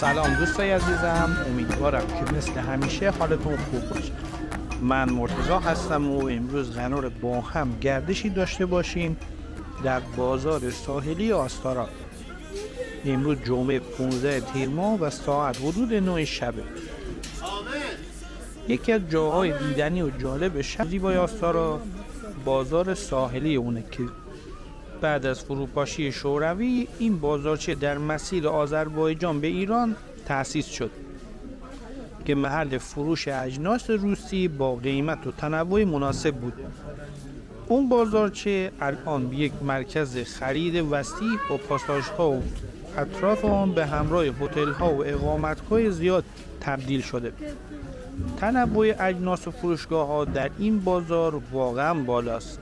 سلام دوستای عزیزم، امیدوارم که مثل همیشه حالتون خوب باشه. من مرتضی هستم و امروز قراره با هم گردشی داشته باشیم در بازار ساحلی آستارا. امروز جمعه 15 تیر ماه و ساعت حدود 9 شبه. یکی از جاهای دیدنی و جالب شهر زیبای آستارا بازار ساحلی اونه که بعد از فروپاشی شوروی این بازارچه در مسیر آذربایجان به ایران تأسیس شد که محل فروش اجناس روسی با قیمت و تنوع مناسب بود. اون بازارچه الان یک مرکز خرید وسیع با پاساژها و اطراف آن به همراه هتل‌ها و اقامتگاه زیاد تبدیل شده. تنوع اجناس و فروشگاه‌ها در این بازار واقعا بالاست.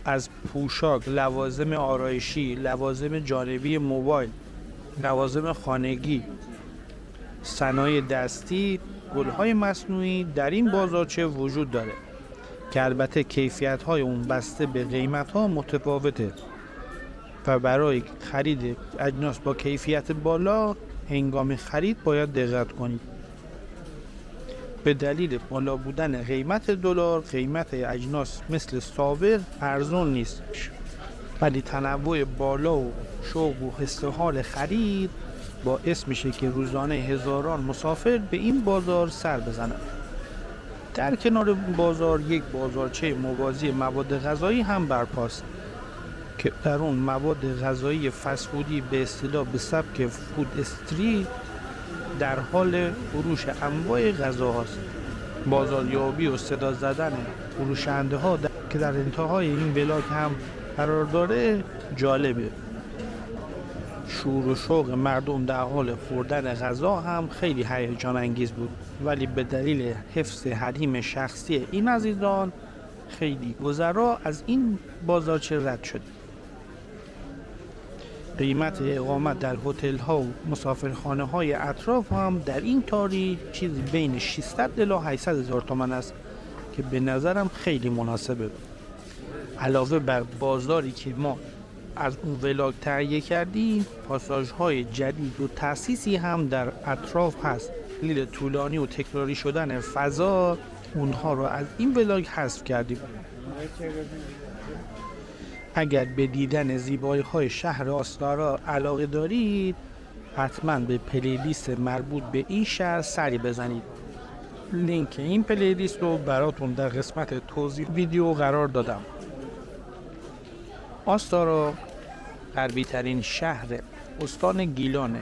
از پوشاک، لوازم آرایشی، لوازم جانبی موبایل، لوازم خانگی، صنایع دستی، گل‌های مصنوعی در این بازارچه وجود داره که البته کیفیت‌های اون بسته به قیمت‌ها متفاوته و برای خرید اجناس با کیفیت بالا هنگام خرید باید دقت کنید. به دلیل بالا بودن قیمت دلار، قیمت اجناس مثل ساور ارزون نیست، ولی تنوع بالا و شوق و حس و حال خرید باعث میشه که روزانه هزاران مسافر به این بازار سر بزنن. در کنار بازار یک بازارچه موازی مواد غذایی هم برپاست که در اون مواد غذایی فست‌فودی به اصطلاح به سبک فود استریت در حال فروش انواع غذاهاست. بازاریابی و صدا زدن فروشنده ها که در انتهای این ولاگ هم قرار داره جالبه. شور و شوق مردم در حال خوردن غذا هم خیلی هیجان انگیز بود، ولی به دلیل حفظ حریم شخصی این عزیزان خیلی گذرا از این بازارچه رد شد. قیمت اقامت در هتل ها و مسافرخانه های اطراف هم در این تاریخ چیزی بین 600 الی 800 هزار تومان است که به نظرم خیلی مناسبه. علاوه بر بازاری که ما از اون ولاگ تهیه کردیم، پاساژهای جدید و تأسیسی هم در اطراف هست. دلیل طولانی و تکراری شدن فضا اونها رو از این ولاگ حذف کردیم. اگر به دیدن زیبایی‌های شهر آستارا علاقه دارید، حتما به پلیلیست مربوط به این شهر سری بزنید. لینک این پلیلیست رو براتون در قسمت توضیح ویدیو قرار دادم. آستارا غربی ترین شهر استان گیلانه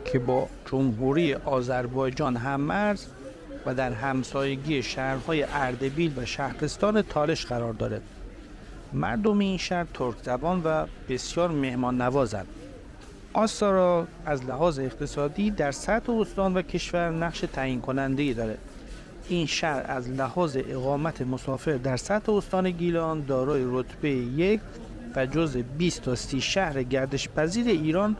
که با جمهوری آذربایجان هم مرز و در همسایگی شهرهای اردبیل و شهرستان تالش قرار دارد. مردم این شهر ترک زبان و بسیار مهمان نوازند. آستارا از لحاظ اقتصادی در سطح استان و کشور نقش تعیین کننده‌ای دارد. این شهر از لحاظ اقامت مسافر در سطح استان گیلان دارای رتبه 1 و جزو 20 تا 30 شهر گردش پذیر ایران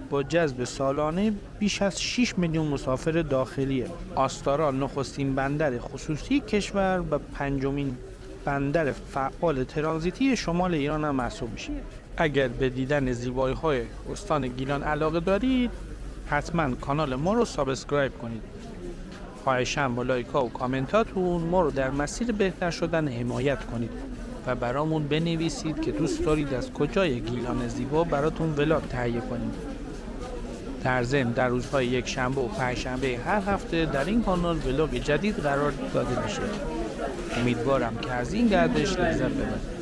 با جذب سالانه بیش از 6 میلیون مسافر داخلیه. آستارا نخستین بندر خصوصی کشور و پنجمین بندر فعال ترانزیتی شمال ایران هم محسوب میشه. اگر به دیدن زیبایی‌های استان گیلان علاقه دارید، حتما کانال ما رو سابسکرایب کنید. خواهشاً با لایک‌ها و کامنتاتون ما رو در مسیر بهتر شدن حمایت کنید و برامون بنویسید که دوست دارید از کجای گیلان زیبا براتون ولاگ تهیه کنیم. در ضمن در روزهای یک شنبه و پنجشنبه هر هفته در این کانال ولاگ جدید قرار داده میشه. امیدوارم که از این گردش لذت ببرید.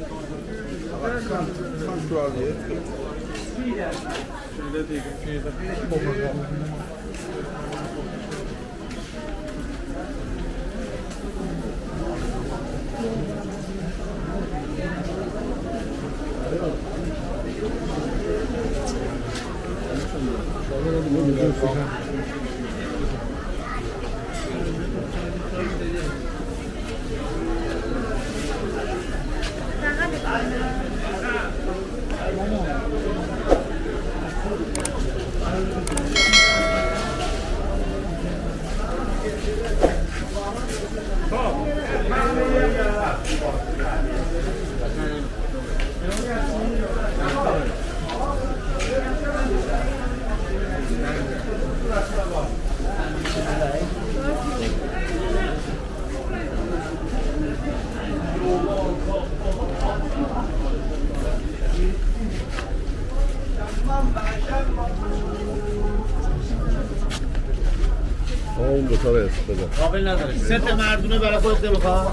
دو تا بس بده. قابل نداره. سه تا مردونه برای خودت نمیخواد.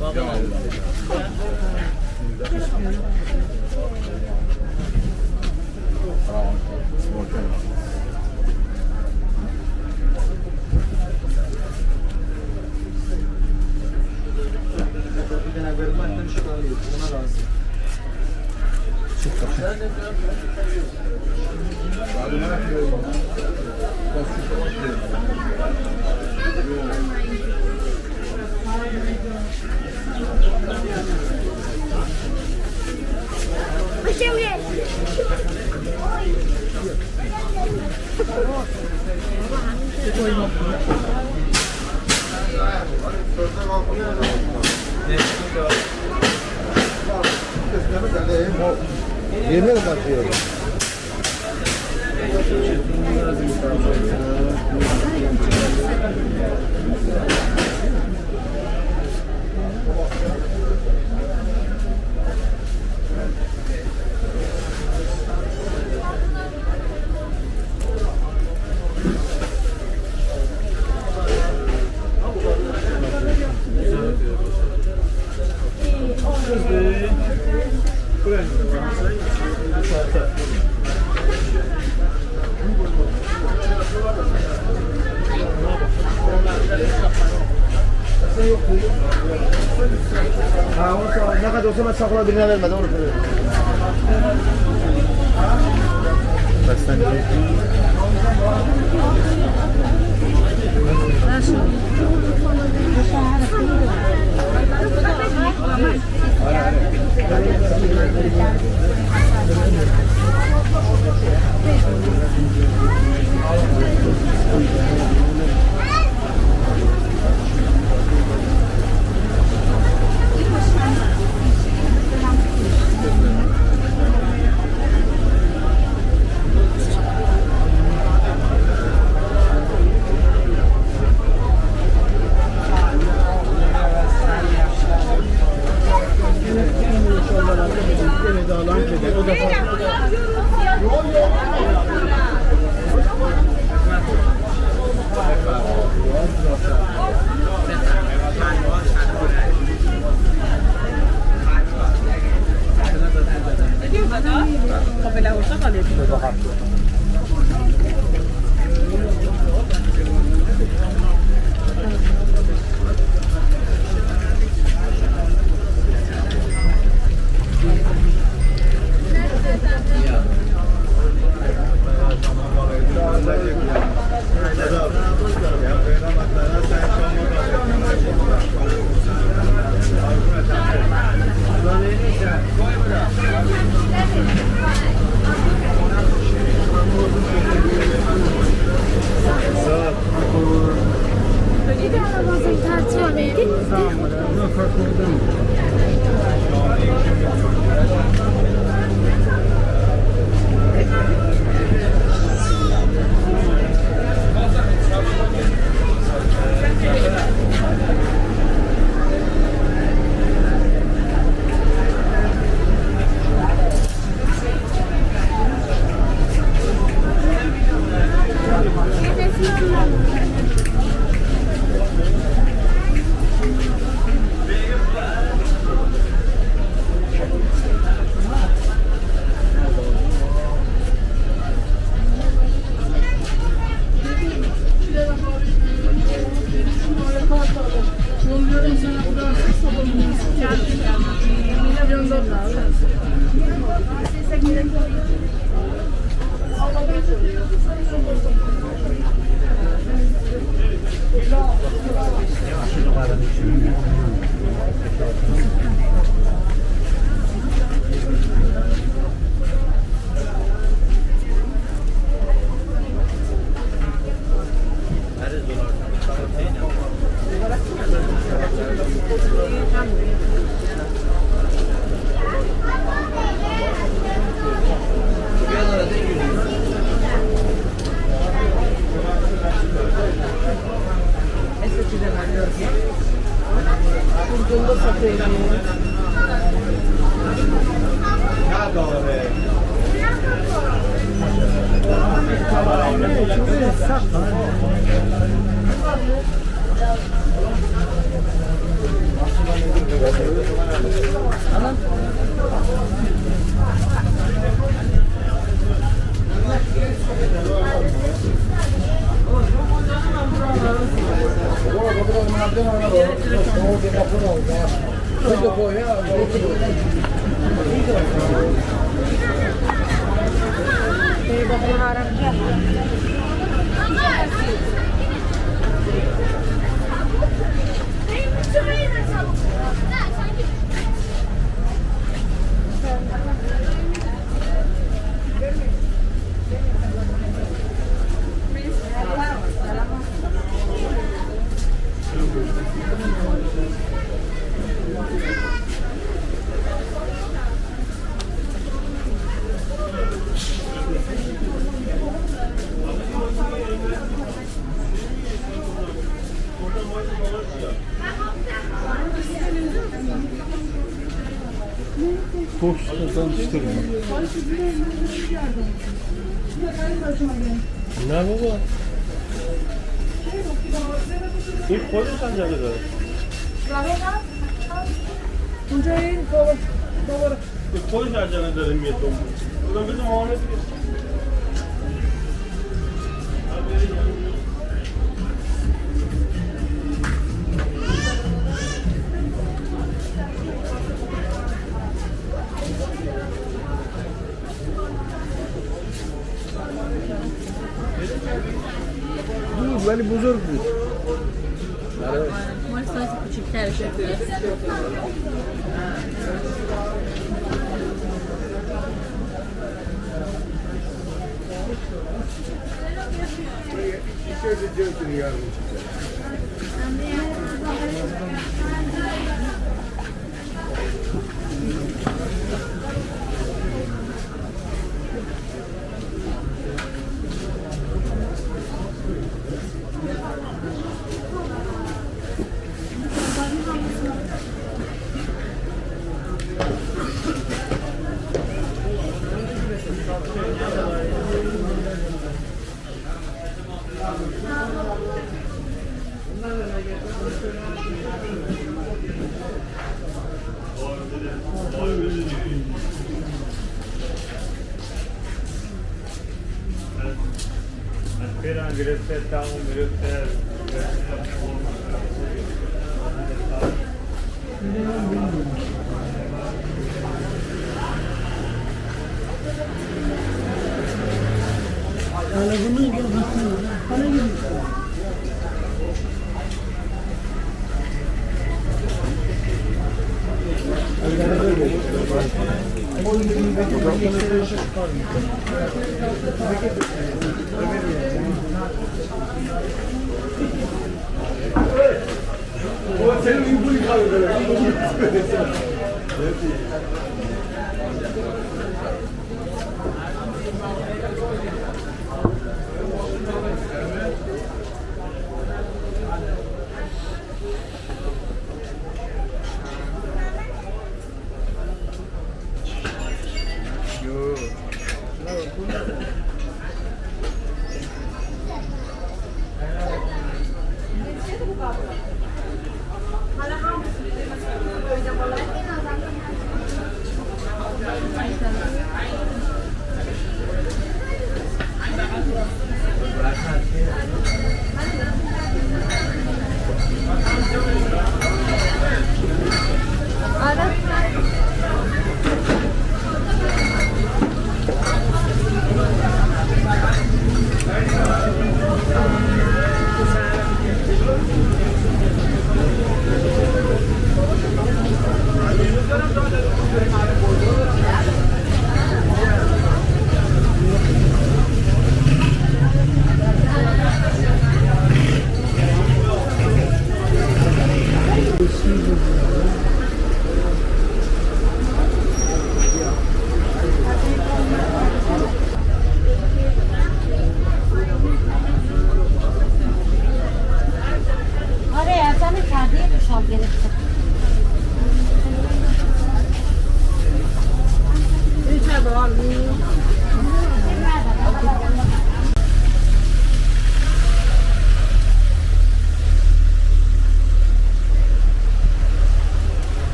قابل نداره. Yerine de bakıyorum. Ne kadar olsa ben sakla birine vermeden onu söylüyorum. Çok sıkıntıdan düştürme. Ne baba? İlk koydun sen canı da. İlk koydun sen canı da emniyet oldu. Ulan bizim Muhammed ولی بزرگ بود. مال سایز کوچیک‌تر شده. Appena grazie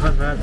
میخواد